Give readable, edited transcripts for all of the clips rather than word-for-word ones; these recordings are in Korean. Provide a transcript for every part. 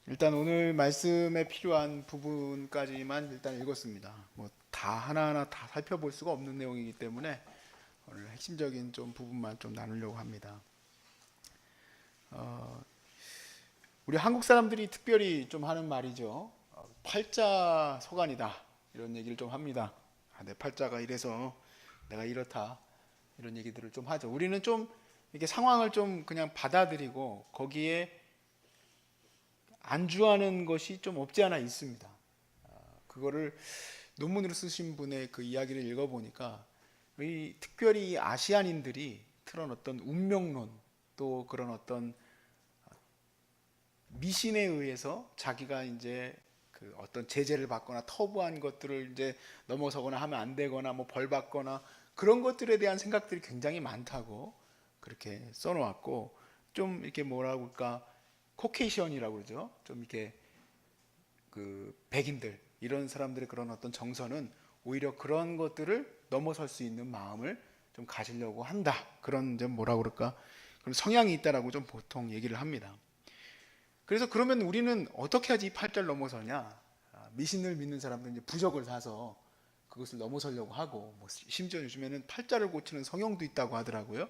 일단 오늘 말씀에 필요한 부분까지만 일단 읽었습니다. 뭐 다 하나하나 다 살펴볼 수가 없는 내용이기 때문에 오늘 핵심적인 좀 부분만 좀 나누려고 합니다. 우리 한국 사람들이 특별히 좀 하는 말이죠. 팔자 서간이다 이런 얘기를 좀 합니다. 내 팔자가 이래서 내가 이렇다 이런 얘기들을 좀 하죠. 우리는 좀 이렇게 상황을 좀 그냥 받아들이고 거기에 안주하는 것이 좀 없지 않아 있습니다. 그거를 논문으로 쓰신 분의 그 이야기를 읽어보니까 특별히 아시안인들이 그런 어떤 운명론 또 그런 어떤 미신에 의해서 자기가 이제 그 어떤 제재를 받거나 터부한 것들을 이제 넘어서거나 하면 안 되거나 뭐 벌 받거나 그런 것들에 대한 생각들이 굉장히 많다고 그렇게 써놓았고 좀 이렇게 뭐라고 할까 코케이션이라고 그러죠. 좀 이렇게 그 백인들 이런 사람들의 그런 어떤 정서는 오히려 그런 것들을 넘어설 수 있는 마음을 좀 가지려고 한다. 그런 좀 뭐라고 그럴까? 그런 성향이 있다라고 좀 보통 얘기를 합니다. 그래서 그러면 우리는 어떻게 하지 이 팔자를 넘어서냐? 미신을 믿는 사람들은 이제 부적을 사서 그것을 넘어서려고 하고 뭐 심지어 요즘에는 팔자를 고치는 성형도 있다고 하더라고요.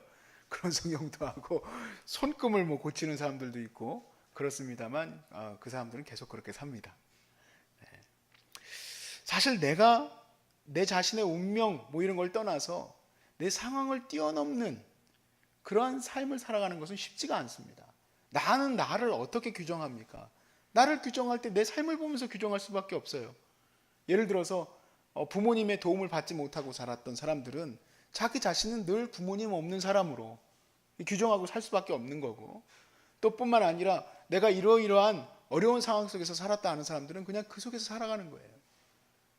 그런 성형도 하고 손금을 뭐 고치는 사람들도 있고 그렇습니다만 그 사람들은 계속 그렇게 삽니다. 사실 내가 내 자신의 운명 뭐 이런 걸 떠나서 내 상황을 뛰어넘는 그러한 삶을 살아가는 것은 쉽지가 않습니다. 나는 나를 어떻게 규정합니까? 나를 규정할 때 내 삶을 보면서 규정할 수밖에 없어요. 예를 들어서 부모님의 도움을 받지 못하고 살았던 사람들은 자기 자신은 늘 부모님 없는 사람으로 규정하고 살 수밖에 없는 거고 또 뿐만 아니라 내가 이러이러한 어려운 상황 속에서 살았다 하는 사람들은 그냥 그 속에서 살아가는 거예요.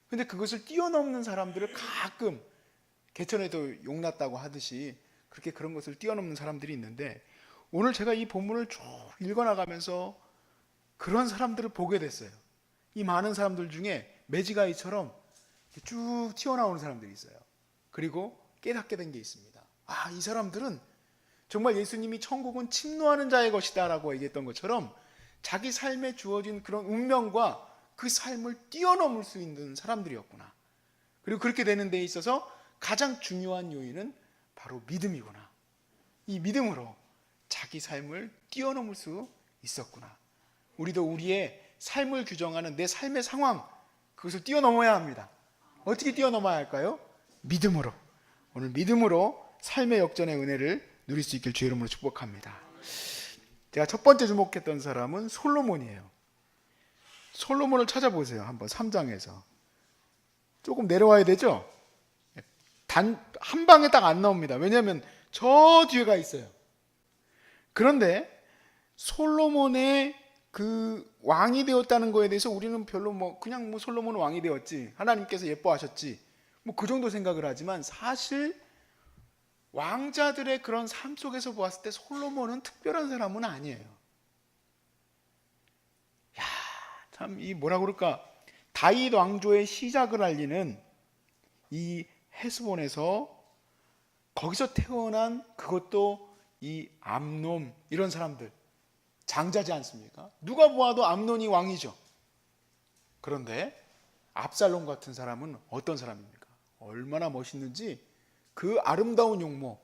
근데 그것을 뛰어넘는 사람들을 가끔 개천에도 용났다고 하듯이 그렇게 그런 것을 뛰어넘는 사람들이 있는데 오늘 제가 이 본문을 쭉 읽어나가면서 그런 사람들을 보게 됐어요. 이 많은 사람들 중에 매지가이처럼 쭉 튀어나오는 사람들이 있어요. 그리고 깨닫게 된 게 있습니다. 이 사람들은 정말 예수님이 천국은 침노하는 자의 것이다 라고 얘기했던 것처럼 자기 삶에 주어진 그런 운명과 그 삶을 뛰어넘을 수 있는 사람들이었구나. 그리고 그렇게 되는 데 있어서 가장 중요한 요인은 바로 믿음이구나. 이 믿음으로 자기 삶을 뛰어넘을 수 있었구나. 우리도 우리의 삶을 규정하는 내 삶의 상황, 그것을 뛰어넘어야 합니다. 어떻게 뛰어넘어야 할까요? 믿음으로. 오늘 믿음으로 삶의 역전의 은혜를 누릴 수 있길 주의 이름으로 축복합니다. 제가 첫 번째 주목했던 사람은 솔로몬이에요. 솔로몬을 찾아보세요. 한번 3장에서. 조금 내려와야 되죠? 한 방에 딱 안 나옵니다. 왜냐하면 저 뒤에가 있어요. 그런데 솔로몬의 그 왕이 되었다는 거에 대해서 우리는 별로 그냥 솔로몬은 왕이 되었지. 하나님께서 예뻐하셨지. 그 정도 생각을 하지만 사실 왕자들의 그런 삶 속에서 보았을 때 솔로몬은 특별한 사람은 아니에요. 참 이 뭐라 그럴까? 다윗 왕조의 시작을 알리는 이 헤스본에서 거기서 태어난 그것도 이 암논 이런 사람들 장자지 않습니까? 누가 보아도 암논이 왕이죠. 그런데 압살롬 같은 사람은 어떤 사람입니까? 얼마나 멋있는지 그 아름다운 용모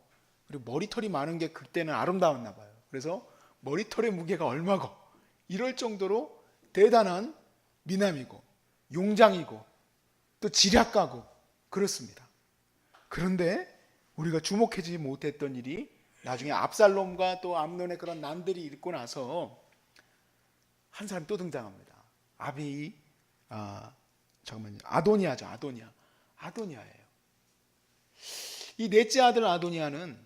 그리고 머리털이 많은 게 그때는 아름다웠나 봐요. 그래서 머리털의 무게가 얼마고 이럴 정도로 대단한 미남이고 용장이고 또 지략가고 그렇습니다. 그런데 우리가 주목하지 못했던 일이 나중에 압살롬과 또 암논의 그런 난들이 있고 나서 한 사람이 또 등장합니다. 아비 잠깐만요. 아도니아죠. 아도니아예요. 이 넷째 아들 아도니아는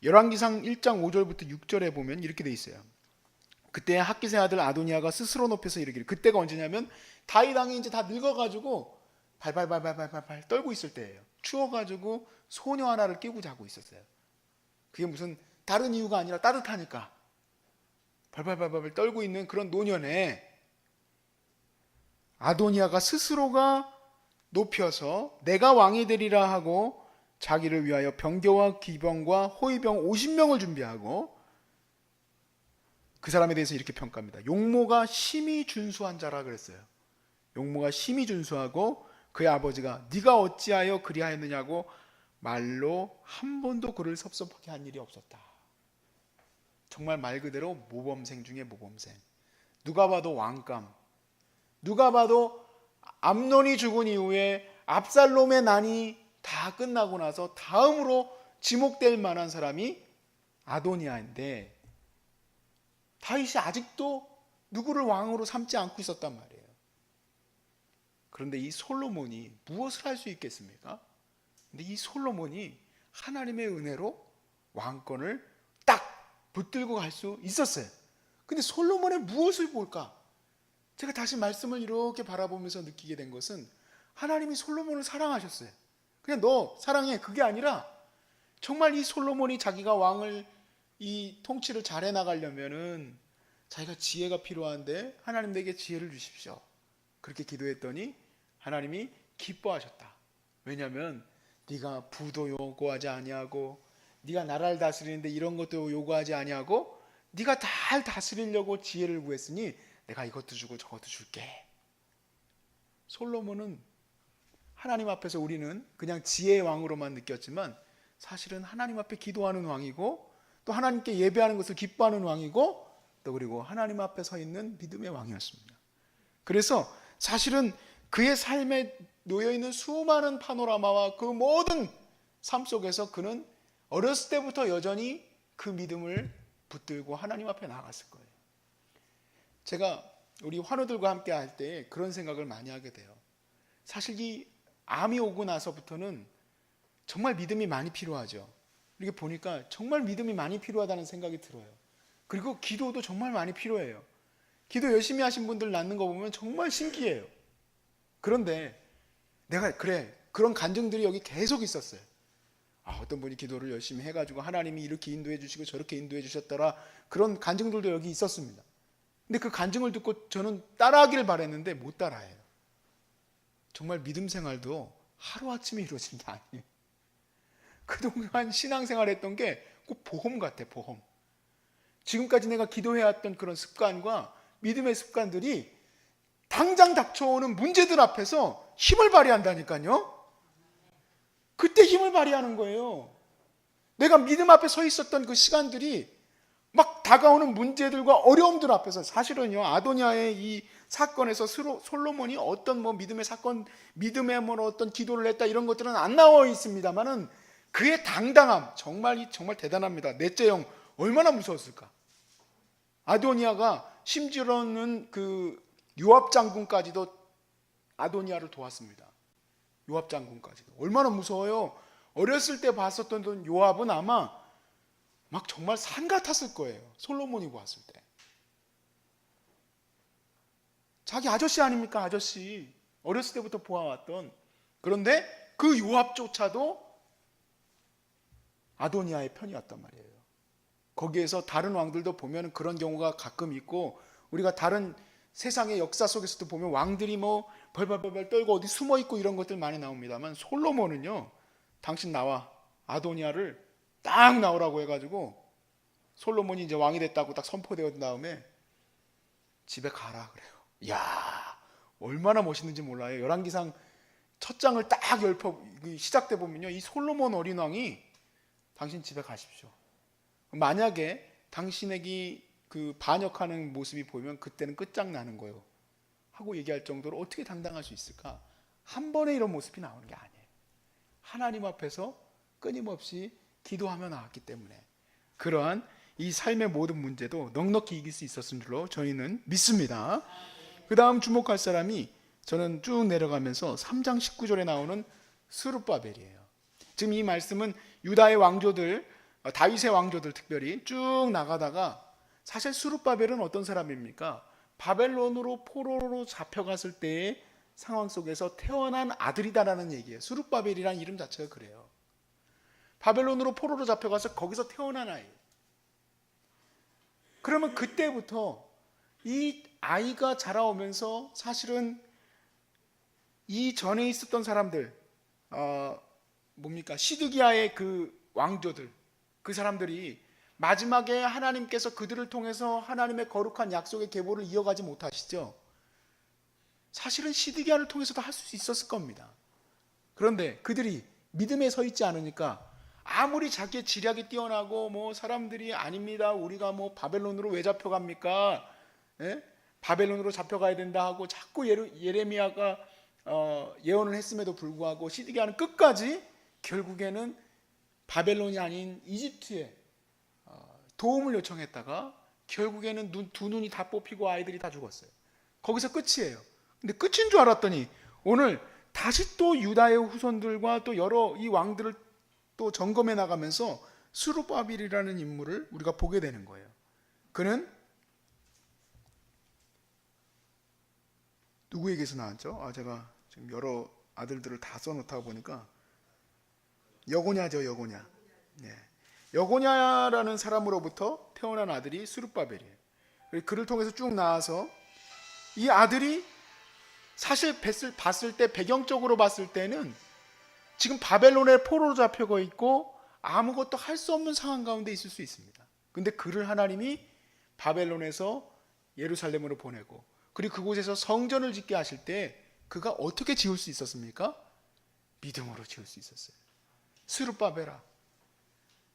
열왕기상 1장 5절부터 6절에 보면 이렇게 돼 있어요. 그때 학기세 아들 아도니아가 스스로 높여서 이르기를 그때가 언제냐면 다윗 왕이 이제 다 늙어가지고 발발발발발발 떨고 있을 때예요. 추워가지고 소녀 하나를 끼고 자고 있었어요. 그게 무슨 다른 이유가 아니라 따뜻하니까 벌벌벌벌 떨고 있는 그런 노년에 아도니아가 스스로가 높여서 내가 왕이 되리라 하고 자기를 위하여 병거와 기병과 호위병 50명을 준비하고 그 사람에 대해서 이렇게 평가합니다. 용모가 심히 준수한 자라 그랬어요. 용모가 심히 준수하고 그의 아버지가 네가 어찌하여 그리하였느냐고 말로 한 번도 그를 섭섭하게 한 일이 없었다. 정말 말 그대로 모범생 중에 모범생. 누가 봐도 왕감. 누가 봐도 암논이 죽은 이후에 압살롬의 난이 다 끝나고 나서 다음으로 지목될 만한 사람이 아도니아인데 다윗이 아직도 누구를 왕으로 삼지 않고 있었단 말이에요. 그런데 이 솔로몬이 무엇을 할 수 있겠습니까? 근데 이 솔로몬이 하나님의 은혜로 왕권을 딱 붙들고 갈 수 있었어요. 근데 솔로몬의 무엇을 볼까? 제가 다시 말씀을 이렇게 바라보면서 느끼게 된 것은 하나님이 솔로몬을 사랑하셨어요. 그냥 너 사랑해 그게 아니라 정말 이 솔로몬이 자기가 왕을 이 통치를 잘해 나가려면은 자기가 지혜가 필요한데 하나님 내게 지혜를 주십시오. 그렇게 기도했더니 하나님이 기뻐하셨다. 왜냐하면 네가 부도 요구하지 아니하고 네가 나라를 다스리는데 이런 것도 요구하지 아니하고 네가 다 다스리려고 지혜를 구했으니 내가 이것도 주고 저것도 줄게. 솔로몬은 하나님 앞에서 우리는 그냥 지혜의 왕으로만 느꼈지만 사실은 하나님 앞에 기도하는 왕이고 또 하나님께 예배하는 것을 기뻐하는 왕이고 또 그리고 하나님 앞에 서 있는 믿음의 왕이었습니다. 그래서 사실은 그의 삶에 놓여있는 수많은 파노라마와 그 모든 삶 속에서 그는 어렸을 때부터 여전히 그 믿음을 붙들고 하나님 앞에 나갔을 거예요. 제가 우리 환우들과 함께 할 때 그런 생각을 많이 하게 돼요. 사실 이 암이 오고 나서부터는 정말 믿음이 많이 필요하죠. 이렇게 보니까 정말 믿음이 많이 필요하다는 생각이 들어요. 그리고 기도도 정말 많이 필요해요. 기도 열심히 하신 분들 낳는 거 보면 정말 신기해요. 그런데 내가 그런 간증들이 여기 계속 있었어요. 어떤 분이 기도를 열심히 해가지고 하나님이 이렇게 인도해 주시고 저렇게 인도해 주셨더라. 그런 간증들도 여기 있었습니다. 근데 그 간증을 듣고 저는 따라하기를 바랬는데 못 따라해요. 정말 믿음 생활도 하루아침에 이루어지는 게 아니에요. 그동안 신앙생활 했던 게 꼭 보험 같아, 보험. 지금까지 내가 기도해왔던 그런 습관과 믿음의 습관들이 당장 닥쳐오는 문제들 앞에서 힘을 발휘한다니까요. 그때 힘을 발휘하는 거예요. 내가 믿음 앞에 서 있었던 그 시간들이 막 다가오는 문제들과 어려움들 앞에서 사실은요, 아도니아의 이 사건에서 솔로몬이 어떤 믿음의 사건, 믿음의 어떤 기도를 했다 이런 것들은 안 나와 있습니다만은 그의 당당함 정말 대단합니다. 넷째 영 얼마나 무서웠을까? 아도니아가 심지어는 그 요압 장군까지도 아도니아를 도왔습니다. 요압 장군까지도 얼마나 무서워요. 어렸을 때 봤었던 요압은 아마 막 정말 산 같았을 거예요. 솔로몬이 보았을 때. 자기 아저씨 아닙니까? 아저씨. 어렸을 때부터 보아왔던. 그런데 그 요압조차도 아도니아의 편이었단 말이에요. 거기에서 다른 왕들도 보면 그런 경우가 가끔 있고 우리가 다른 세상의 역사 속에서도 보면 왕들이 벌벌벌 떨고 어디 숨어 있고 이런 것들 많이 나옵니다만 솔로몬은요, 당신 나와, 아도니아를 딱 나오라고 해가지고 솔로몬이 이제 왕이 됐다고 딱 선포되었던 다음에 집에 가라 그래요. 이야, 얼마나 멋있는지 몰라요. 열왕기상 첫 장을 딱 시작돼 보면요, 이 솔로몬 어린 왕이 당신 집에 가십시오. 만약에 당신에게 그 반역하는 모습이 보이면 그때는 끝장나는 거예요 하고 얘기할 정도로 어떻게 당당할 수 있을까? 한 번에 이런 모습이 나오는 게 아니에요. 하나님 앞에서 끊임없이 기도하며 나왔기 때문에 그러한 이 삶의 모든 문제도 넉넉히 이길 수 있었은 줄로 저희는 믿습니다. 그 다음 주목할 사람이 저는 쭉 내려가면서 3장 19절에 나오는 스룹바벨이에요. 지금 이 말씀은 유다의 왕조들, 다윗의 왕조들 특별히 쭉 나가다가 사실 스룹바벨은 어떤 사람입니까? 바벨론으로 포로로 잡혀갔을 때의 상황 속에서 태어난 아들이다라는 얘기예요. 스룹바벨이라는 이름 자체가 그래요. 바벨론으로 포로로 잡혀가서 거기서 태어난 아이. 그러면 그때부터 이 아이가 자라오면서 사실은 이 전에 있었던 사람들, 시드기야의 그 왕조들, 그 사람들이 마지막에 하나님께서 그들을 통해서 하나님의 거룩한 약속의 계보를 이어가지 못하시죠. 사실은 시드기야를 통해서도 할 수 있었을 겁니다. 그런데 그들이 믿음에 서 있지 않으니까 아무리 자기의 지략이 뛰어나고 사람들이 아닙니다, 우리가 바벨론으로 왜 잡혀갑니까? 예? 바벨론으로 잡혀가야 된다 하고 자꾸 예레미야가 예언을 했음에도 불구하고 시드기야는 끝까지 결국에는 바벨론이 아닌 이집트에 도움을 요청했다가 결국에는 두 눈이 다 뽑히고 아이들이 다 죽었어요. 거기서 끝이에요. 근데 끝인 줄 알았더니 오늘 다시 또 유다의 후손들과 또 여러 이 왕들을 또 점검해 나가면서 스룹바벨이라는 인물을 우리가 보게 되는 거예요. 그는 누구에게서 나왔죠? 제가 지금 여러 아들들을 다 써놓다 보니까 여고냐죠, 여고냐. 네. 여고냐라는 사람으로부터 태어난 아들이 스룹바벨이에요. 그를 통해서 쭉 나와서 이 아들이 사실 봤을 때 배경적으로 봤을 때는 지금 바벨론의 포로로 잡혀가 있고 아무것도 할 수 없는 상황 가운데 있을 수 있습니다. 근데 그를 하나님이 바벨론에서 예루살렘으로 보내고 그리고 그곳에서 성전을 짓게 하실 때 그가 어떻게 지을 수 있었습니까? 믿음으로 지을 수 있었어요. 스룹바벨아,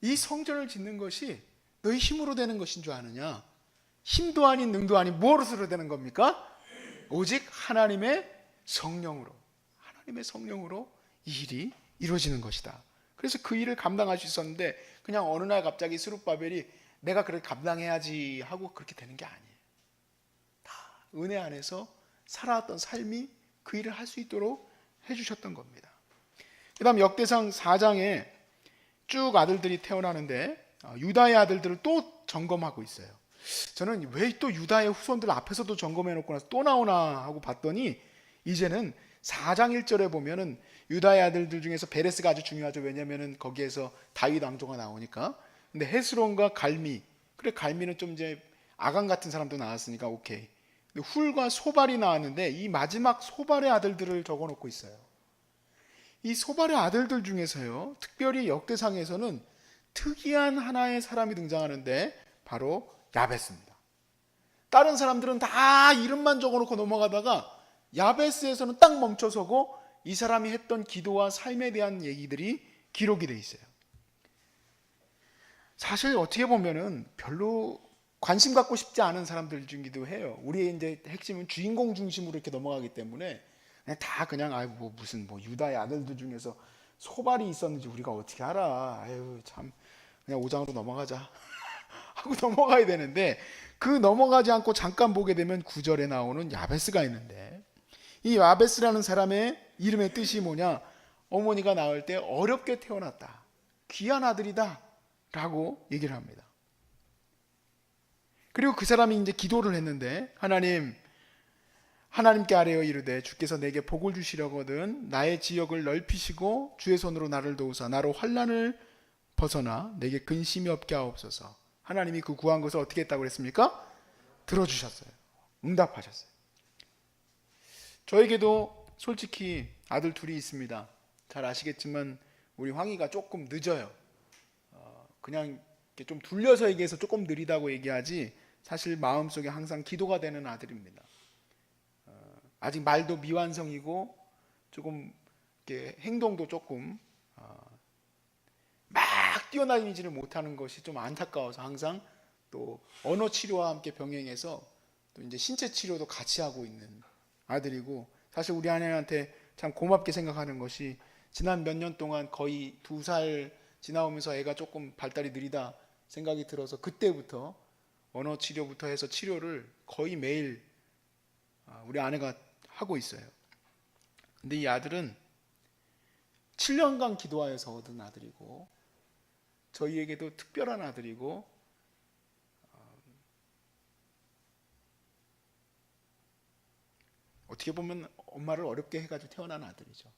이 성전을 짓는 것이 너희 힘으로 되는 것인 줄 아느냐? 힘도 아닌 능도 아닌 무엇으로 되는 겁니까? 오직 하나님의 성령으로 이 일이 이루어지는 것이다. 그래서 그 일을 감당할 수 있었는데 그냥 어느 날 갑자기 스룹바벨이 내가 그렇게 감당해야지 하고 그렇게 되는 게 아니에요. 다 은혜 안에서 살아왔던 삶이 그 일을 할 수 있도록 해주셨던 겁니다. 그 다음 역대상 4장에 쭉 아들들이 태어나는데 유다의 아들들을 또 점검하고 있어요. 저는 왜 또 유다의 후손들 앞에서도 점검해놓고 나서 또 나오나 하고 봤더니 이제는 4장 1절에 보면은 유다의 아들들 중에서 베레스가 아주 중요하죠. 왜냐면은 거기에서 다윗 왕조가 나오니까. 근데 헤스론과 갈미, 그래 갈미는 좀 이제 아간 같은 사람도 나왔으니까 오케이. 근데 훌과 소발이 나왔는데 이 마지막 소발의 아들들을 적어놓고 있어요. 이 소발의 아들들 중에서요, 특별히 역대상에서는 특이한 하나의 사람이 등장하는데 바로 야베스입니다. 다른 사람들은 다 이름만 적어놓고 넘어가다가 야베스에서는 딱 멈춰서고 이 사람이 했던 기도와 삶에 대한 얘기들이 기록이 돼 있어요. 사실 어떻게 보면은 별로 관심 갖고 싶지 않은 사람들 중이기도 해요. 우리의 이제 핵심은 주인공 중심으로 이렇게 넘어가기 때문에 무슨 유다의 아들들 중에서 소발이 있었는지 우리가 어떻게 알아? 참 그냥 5장으로 넘어가자 하고 넘어가야 되는데 그 넘어가지 않고 잠깐 보게 되면 9절에 나오는 야베스가 있는데 이 야베스라는 사람의 이름의 뜻이 뭐냐? 어머니가 낳을 때 어렵게 태어났다, 귀한 아들이다 라고 얘기를 합니다. 그리고 그 사람이 이제 기도를 했는데 하나님께 아뢰어 이르되 주께서 내게 복을 주시려거든 나의 지역을 넓히시고 주의 손으로 나를 도우사 나로 환난을 벗어나 내게 근심이 없게 하옵소서. 하나님이 그 구한 것을 어떻게 했다고 그랬습니까? 들어주셨어요. 응답하셨어요. 저에게도 솔직히 아들 둘이 있습니다. 잘 아시겠지만 우리 황희가 조금 늦어요. 그냥 좀 둘려서 얘기해서 조금 느리다고 얘기하지 사실 마음속에 항상 기도가 되는 아들입니다. 아직 말도 미완성이고 조금 이렇게 행동도 조금 막 뛰어다니지를 못하는 것이 좀 안타까워서 항상 또 언어 치료와 함께 병행해서 또 이제 신체 치료도 같이 하고 있는 아들이고, 사실 우리 아내한테 참 고맙게 생각하는 것이 지난 몇 년 동안 거의 2살 지나오면서 애가 조금 발달이 느리다 생각이 들어서 그때부터 언어 치료부터 해서 치료를 거의 매일 우리 아내가 하고 있어요. 근데 이 아들은 7년간 기도하여서 얻은 아들이고 저희에게도 특별한 아들이고 어떻게 보면 엄마를 어렵게 해가지고 태어난 아들이죠.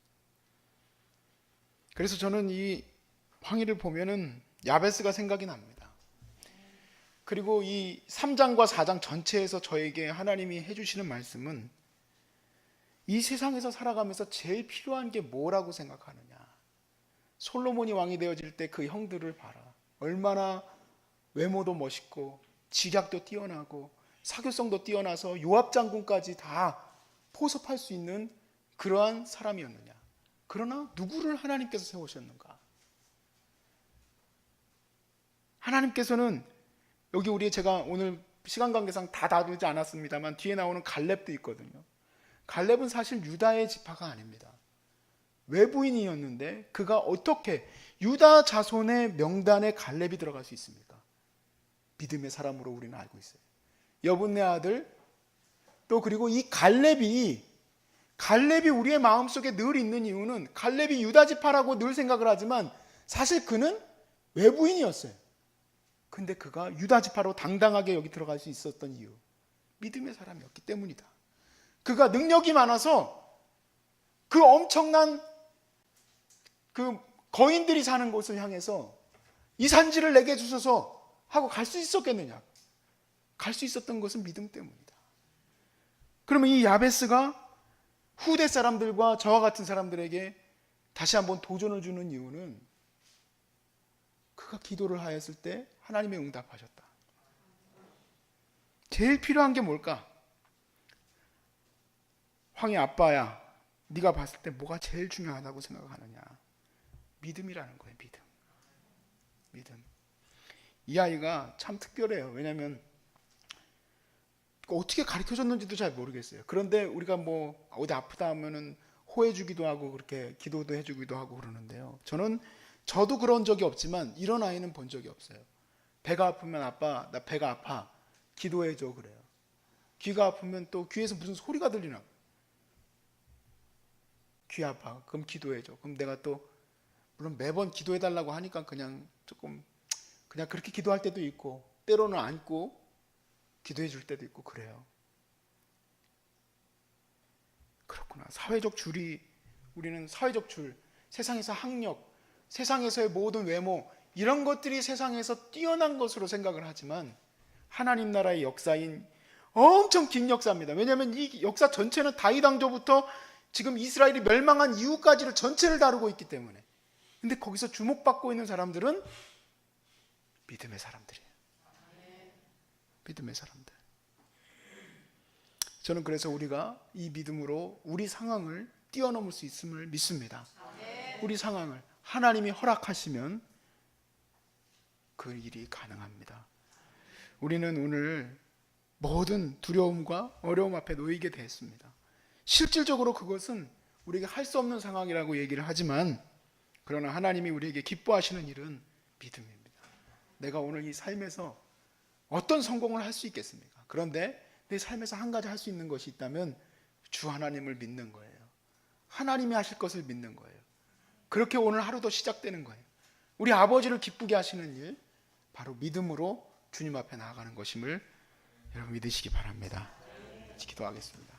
그래서 저는 이 황희를 보면은 야베스가 생각이 납니다. 그리고 이 3장과 4장 전체에서 저에게 하나님이 해주시는 말씀은 이 세상에서 살아가면서 제일 필요한 게 뭐라고 생각하느냐. 솔로몬이 왕이 되어질 때 그 형들을 봐라. 얼마나 외모도 멋있고 지략도 뛰어나고 사교성도 뛰어나서 요압 장군까지 다 포섭할 수 있는 그러한 사람이었느냐. 그러나 누구를 하나님께서 세우셨는가? 하나님께서는 여기 제가 오늘 시간 관계상 다 다루지 않았습니다만 뒤에 나오는 갈렙도 있거든요. 갈렙은 사실 유다의 지파가 아닙니다. 외부인이었는데 그가 어떻게 유다 자손의 명단에 갈렙이 들어갈 수 있습니까? 믿음의 사람으로 우리는 알고 있어요. 여분네 아들, 또 그리고 이 갈렙이 우리의 마음속에 늘 있는 이유는 갈렙이 유다 지파라고 늘 생각을 하지만 사실 그는 외부인이었어요. 근데 그가 유다 지파로 당당하게 여기 들어갈 수 있었던 이유, 믿음의 사람이었기 때문이다. 그가 능력이 많아서 그 엄청난 그 거인들이 사는 곳을 향해서 이 산지를 내게 주소서 하고 갈 수 있었겠느냐? 갈 수 있었던 것은 믿음 때문이다. 그러면 이 야베스가 후대 사람들과 저와 같은 사람들에게 다시 한번 도전을 주는 이유는 그가 기도를 하였을 때 하나님의 응답하셨다. 제일 필요한 게 뭘까? 황의 아빠야, 네가 봤을 때 뭐가 제일 중요하다고 생각하느냐? 믿음이라는 거예요. 믿음. 이 아이가 참 특별해요. 왜냐하면 어떻게 가르쳐줬는지도 잘 모르겠어요. 그런데 우리가 뭐 어디 아프다 하면은 호해주기도 하고 그렇게 기도도 해주기도 하고 그러는데요. 저도 그런 적이 없지만 이런 아이는 본 적이 없어요. 배가 아프면 아빠 나 배가 아파 기도해줘 그래요. 귀가 아프면 또 귀에서 무슨 소리가 들리나, 귀 아파 그럼 기도해줘. 그럼 내가 또 물론 매번 기도해달라고 하니까 그냥 그렇게 기도할 때도 있고 때로는 안고 기도해 줄 때도 있고 그래요. 그렇구나. 우리는 사회적 줄, 세상에서 학력, 세상에서의 모든 외모 이런 것들이 세상에서 뛰어난 것으로 생각을 하지만 하나님 나라의 역사인 엄청 긴 역사입니다. 왜냐하면 이 역사 전체는 다윗 왕조부터 지금 이스라엘이 멸망한 이후까지를 전체를 다루고 있기 때문에. 근데 거기서 주목받고 있는 사람들은 믿음의 사람들이에요. 믿음의 사람들. 저는 그래서 우리가 이 믿음으로 우리 상황을 뛰어넘을 수 있음을 믿습니다. 우리 상황을 하나님이 허락하시면 그 일이 가능합니다. 우리는 오늘 모든 두려움과 어려움 앞에 놓이게 됐습니다. 실질적으로 그것은 우리가 할 수 없는 상황이라고 얘기를 하지만 그러나 하나님이 우리에게 기뻐하시는 일은 믿음입니다. 내가 오늘 이 삶에서 어떤 성공을 할 수 있겠습니까? 그런데 내 삶에서 한 가지 할 수 있는 것이 있다면 주 하나님을 믿는 거예요. 하나님이 하실 것을 믿는 거예요. 그렇게 오늘 하루도 시작되는 거예요. 우리 아버지를 기쁘게 하시는 일, 바로 믿음으로 주님 앞에 나아가는 것임을 여러분 믿으시기 바랍니다. 기도하겠습니다.